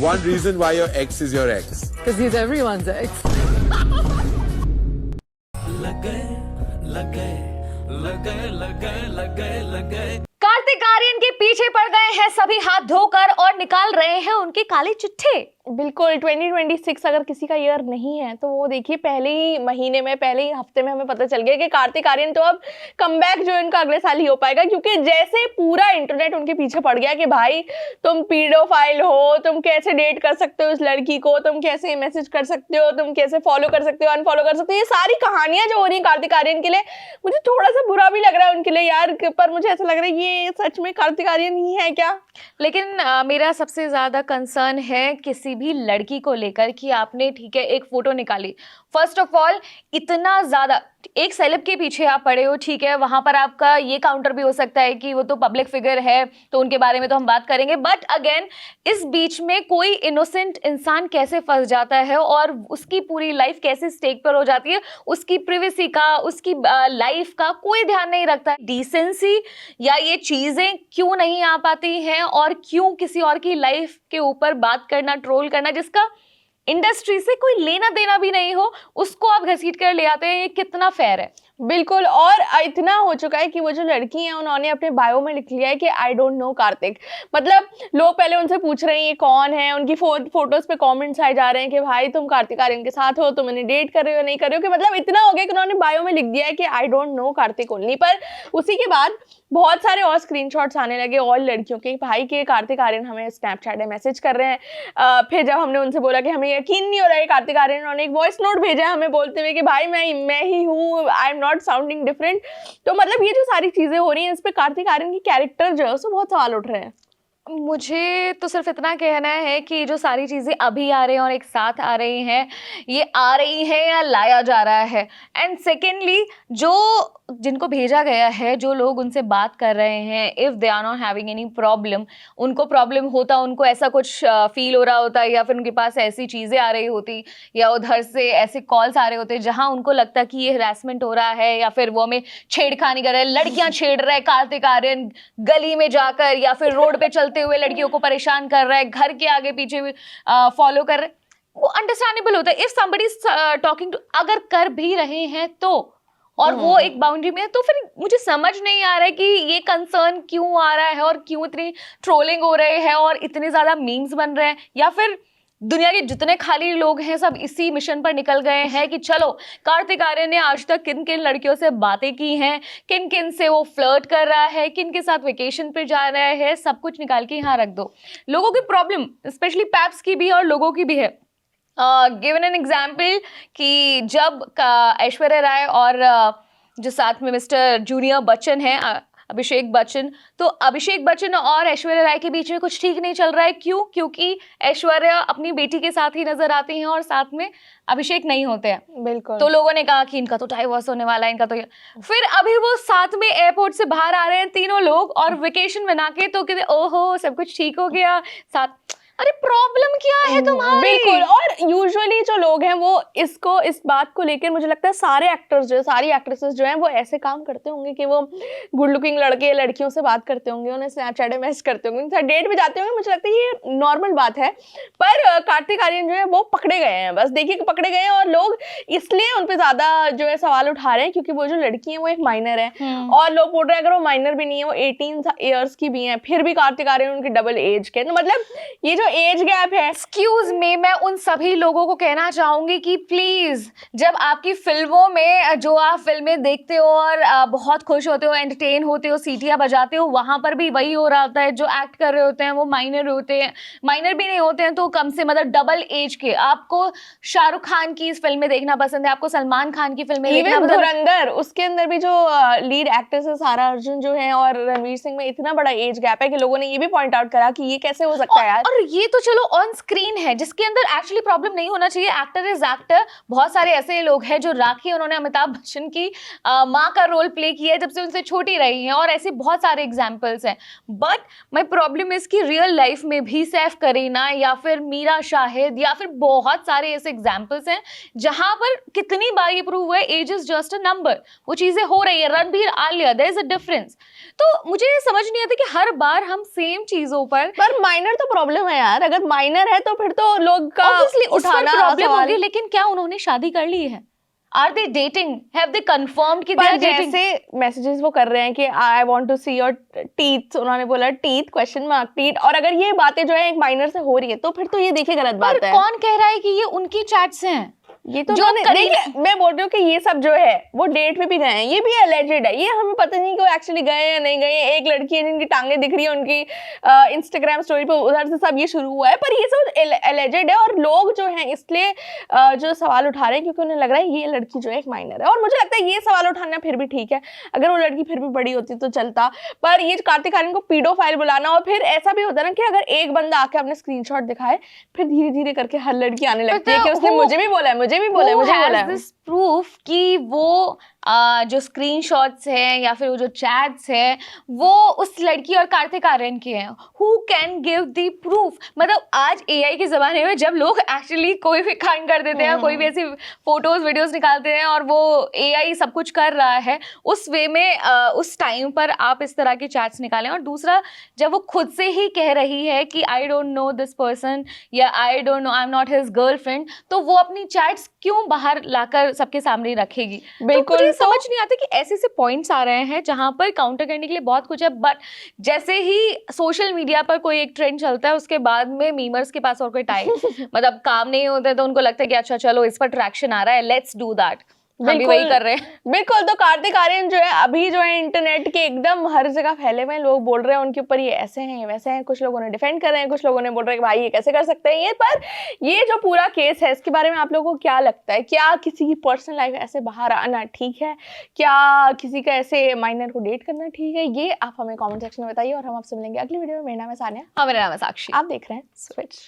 One reason why your ex is your ex. Because he's everyone's ex. Kartik Aaryan के पीछे पड़ गए हैं सभी हाथ धोकर और निकाल रहे हैं उनके काले चिट्ठे। बिल्कुल 2026 अगर किसी का ईयर नहीं है तो वो देखिए पहले ही महीने में, पहले ही हफ्ते में हमें पता चल गया कि कार्तिक आर्यन तो अब कमबैक जो इनका अगले साल ही हो पाएगा, क्योंकि जैसे पूरा इंटरनेट उनके पीछे पड़ गया कि भाई तुम पीडोफाइल हो, तुम कैसे डेट कर सकते हो उस लड़की को, तुम कैसे मैसेज कर सकते हो, तुम कैसे फॉलो कर सकते हो, अनफॉलो कर सकते हो। ये सारी कहानियां जो हो रही है कार्तिक आर्यन के लिए, मुझे थोड़ा सा बुरा भी लग रहा है उनके लिए यार, पर मुझे ऐसा लग रहा है ये सच में कार्तिक आर्यन ही है क्या। लेकिन मेरा सबसे ज्यादा कंसर्न है किसी भी लड़की को लेकर कि आपने ठीक है एक फोटो निकाली, फर्स्ट ऑफ ऑल इतना ज्यादा एक सेलेब के पीछे आप पड़े हो, ठीक है वहां पर आपका ये काउंटर भी हो सकता है कि वो तो पब्लिक फिगर है तो उनके बारे में तो हम बात करेंगे, बट अगेन इस बीच में कोई इनोसेंट इंसान कैसे फंस जाता है और उसकी पूरी लाइफ कैसे स्टेक पर हो जाती है, उसकी प्रिवेसी का, उसकी लाइफ का कोई ध्यान नहीं रखता। डिसेंसी या ये चीजें क्यों नहीं आ पाती हैं और क्यों किसी और की लाइफ के ऊपर बात करना, ट्रोल करना जिसका इंडस्ट्री से कोई लेना देना भी नहीं हो, उसको आप घसीट कर ले आते हैं, ये कितना फेयर है। बिल्कुल, और इतना हो चुका है कि वो जो लड़की है उन्होंने अपने बायो में लिख लिया है कि आई डोंट नो कार्तिक। मतलब लोग पहले उनसे पूछ रहे हैं ये कौन है, उनकी फोटोज पे कमेंट्स आए जा रहे हैं कि भाई तुम कार्तिक आर्यन के साथ हो, तुम इन्हें डेट कर रहे हो नहीं कर रहे हो, कि मतलब इतना हो गया कि उन्होंने बायो में लिख दिया है कि I don't no Kartik only. पर उसी के बाद बहुत सारे और स्क्रीनशॉट्स आने लगे और लड़कियों के, भाई के कार्तिक आर्यन हमें स्नैपचैट में मैसेज कर रहे हैं। फिर जब हमने उनसे बोला कि हमें यकीन नहीं हो रहा है कार्तिक आर्यन, उन्होंने एक वॉइस नोट भेजा हमें बोलते हुए कि भाई मैं ही हूँ, आई एम नॉट साउंडिंग डिफरेंट। तो मतलब ये जो सारी चीजें हो रही हैं इस पे कार्तिक आर्यन की कैरेक्टर जो है उससे बहुत सवाल उठ रहे हैं। मुझे तो सिर्फ इतना कहना है कि जो सारी चीज़ें अभी आ रही हैं और एक साथ आ रही हैं, ये आ रही है या लाया जा रहा है। एंड सेकेंडली जो जिनको भेजा गया है, जो लोग उनसे बात कर रहे हैं, if they are not having any problem, उनको प्रॉब्लम होता, उनको ऐसा कुछ फील हो रहा होता या फिर उनके पास ऐसी चीज़ें आ रही होती या उधर से ऐसे कॉल्स आ रहे होते जहाँ उनको लगता कि ये हरासमेंट हो रहा है या फिर वो हमें छेड़खानी कर रहे हैं, लड़कियाँ छेड़ रहे हैं, कार्तिक आर्यन गली में जाकर या फिर रोड पे चलते हुए लड़कियों को परेशान कर रहा है, घर के आगे पीछे फॉलो कर रहे हैं, वो अंडरस्टैंडेबल होता है। इफ समबडी टॉकिंग टू, अगर कर भी रहे हैं तो, और वो एक बाउंड्री में है, तो फिर मुझे समझ नहीं आ रहा है कि ये कंसर्न क्यों आ रहा है और क्यों इतनी ट्रोलिंग हो रहे हैं और इतने ज्यादा मीम्स बन रहे हैं, या फिर दुनिया के जितने खाली लोग हैं सब इसी मिशन पर निकल गए हैं कि चलो कार्तिक आर्यन ने आज तक किन किन लड़कियों से बातें की हैं, किन किन से वो फ्लर्ट कर रहा है, किन के साथ वेकेशन पे जा रहा है, सब कुछ निकाल के यहाँ रख दो। लोगों की प्रॉब्लम स्पेशली पैप्स की भी और लोगों की भी है। गिवन एन एग्जाम्पल कि जब ऐश्वर्या राय और जो साथ में मिस्टर जूनियर बच्चन है, अभिषेक बच्चन, तो अभिषेक बच्चन और ऐश्वर्या राय के बीच में कुछ ठीक नहीं चल रहा है। क्यों? क्योंकि ऐश्वर्या अपनी बेटी के साथ ही नजर आती हैं और साथ में अभिषेक नहीं होते हैं। बिल्कुल। तो लोगों ने कहा कि इनका तो डाइवोर्स होने वाला है, इनका तो फिर अभी वो साथ में एयरपोर्ट से बाहर आ रहे हैं तीनों लोग और वेकेशन बना के, तो कहते ओहो सब कुछ ठीक हो गया साथ। अरे प्रॉब्लम क्या है तुम्हारी? बिल्कुल, और यूजुअली जो लोग हैं वो इस बात को लेकर, मुझे लगता है सारे एक्टर्स जो है, सारी एक्ट्रेसेस जो हैं वो ऐसे काम करते होंगे कि वो गुड लुकिंग लड़के लड़कियों से बात करते होंगे, उन्हें स्नैपचैट में मैसेज करते होंगे, उनसे डेट भी जाते होंगे। मुझे लगता है ये नॉर्मल बात है। पर कार्तिक आर्यन जो है वो पकड़े गए हैं, बस देखिए पकड़े गए हैं, और लोग इसलिए उन पर ज्यादा जो है सवाल उठा रहे हैं क्योंकि वो जो लड़की है वो एक माइनर है, और लोग बोल रहे हैं अगर वो माइनर भी नहीं है, वो 18 ईयर्स की भी है, फिर भी कार्तिक आर्यन उनकी डबल एज के, तो मतलब ये जो एज गैप है। एक्सक्यूज मी, मैं उन सभी लोगों को कहना चाहूंगी कि प्लीज जब आपकी फिल्मों में जो आप फिल्में देखते हो और बहुत खुश होते हो, एंटरटेन होते हो, सीटियां बजाते हो, वहां पर भी वही हो रहा होता है। जो एक्ट कर रहे होते हैं वो माइनर होते हैं, माइनर भी नहीं होते हैं तो कम से मतलब डबल एज के। आपको शाहरुख खान की इस फिल्में देखना पसंद है, आपको सलमान खान की फिल्में देखना पसंद है, धुरंधर उसके अंदर भी जो लीड एक्ट्रेस है सारा अर्जुन जो है और रणवीर सिंह में इतना बड़ा एज गैप है कि लोगों ने ये भी पॉइंट आउट करा कि ये कैसे हो सकता है यार। और ये तो चलो ऑन स्क्रीन है जिसके अंदर एक्चुअली प्रॉब्लम नहीं होना चाहिए, एक्टर इज एक्टर। बहुत सारे ऐसे लोग हैं जो राखी, उन्होंने अमिताभ बच्चन की माँ का रोल प्ले किया है जब से उनसे छोटी रही हैं, और ऐसे बहुत सारे एग्जाम्पल्स हैं। बट माई प्रॉब्लम इज कि रियल लाइफ में भी सैफ करीना या फिर मीरा शाहिद या फिर बहुत सारे ऐसे एग्जाम्पल्स हैं जहां पर कितनी बार ये प्रूव हुआ है age is just a number, वो चीजें हो रही है। Ranbir Alia, there is a difference. तो मुझे समझ नहीं आता कि हर बार हम सेम चीजों पर माइनर तो प्रॉब्लम है यार। यार, अगर माइनर है तो फिर तो लोग का Obviously, उस पर उठाना प्रॉब्लम सवाल। होगी, लेकिन क्या उन्होंने शादी कर ली है? Are they dating? Have they confirmed कि दे पर आर डेटिंग? जैसे मैसेजेस वो कर रहे हैं कि I want to see your teeth, उन्होंने बोला टीथ क्वेश्चन मार्क टीथ, और अगर ये बातें जो है एक माइनर से हो रही है तो फिर तो ये देखिए गलत बात है। कौन कह रहा है कि ये उनकी चैट्स हैं? ये तो जो देखिए, मैं बोल रही हूँ कि ये सब जो है वो डेट पे भी गए हैं, ये भी एलिजेड है, ये हमें पता नहीं कि वो एक्चुअली गए या नहीं गए। एक लड़की है जिनकी टांगे दिख रही है उनकी इंस्टाग्राम स्टोरी पे, उधर से सब ये शुरू हुआ है, पर ये सब एलिजेड है। और लोग जो हैं इसलिए जो सवाल उठा रहे हैं क्योंकि उन्हें लग रहा है ये लड़की जो है एक माइनर है। और मुझे लगता है ये सवाल उठाना फिर भी ठीक है, अगर वो लड़की फिर भी बड़ी होती तो चलता, पर ये कार्तिक आर्यन को पीडोफाइल बुलाना, और फिर ऐसा भी होता है ना कि अगर एक बंदा आके अपने स्क्रीनशॉट दिखाए, फिर धीरे धीरे करके हर लड़की आने लगती है कि उसने मुझे भी बोला है, मुझे भी बोला है, मुझे बोला है। दिस प्रूफ कि वो जो स्क्रीनशॉट्स हैं या फिर वो जो चैट्स हैं वो उस लड़की और कार्तिक आर्यन के हैं? Who can give the proof? मतलब आज एआई के ज़माने में जब लोग एक्चुअली कोई भी कांड कर देते हैं, कोई भी ऐसी फोटोज वीडियोस निकालते हैं और वो एआई सब कुछ कर रहा है, उस वे में उस टाइम पर आप इस तरह के चैट्स निकालें। और दूसरा, जब वो खुद से ही कह रही है कि I don't know this person या I don't know, I am not his girlfriend, तो वो अपनी चैट्स क्यों बाहर लाकर सबके सामने रखेगी? बिल्कुल, तो मुझे तो समझ नहीं आता कि ऐसे ऐसे पॉइंट्स आ रहे हैं जहां पर काउंटर करने के लिए बहुत कुछ है, बट जैसे ही सोशल मीडिया पर कोई एक ट्रेंड चलता है उसके बाद में मीमर्स के पास और कोई टाइम मतलब काम नहीं होता है, तो उनको लगता है कि अच्छा चलो इस पर ट्रैक्शन आ रहा है, लेट्स डू दैट। हम भी वही कर रहे हैं। बिल्कुल। तो कार्तिक आर्यन जो है अभी जो है इंटरनेट के एकदम हर जगह फैले हुए हैं, लोग बोल रहे हैं उनके ऊपर ये ऐसे हैं ये वैसे हैं, कुछ लोगों ने डिफेंड कर रहे हैं, कुछ लोगों ने बोल रहे हैं कि भाई ये कैसे कर सकते हैं ये। पर ये जो पूरा केस है इसके बारे में आप लोगों को क्या लगता है? क्या किसी की पर्सनल लाइफ ऐसे बाहर आना ठीक है? क्या किसी का ऐसे माइनर को डेट करना ठीक है? ये आप हमें कॉमेंट सेक्शन में बताइए और हम आपसे मिलेंगे अगली वीडियो में। मेरा नाम है सानिया। हाँ, मेरा नाम है साक्षी। आप देख रहे हैं स्विच।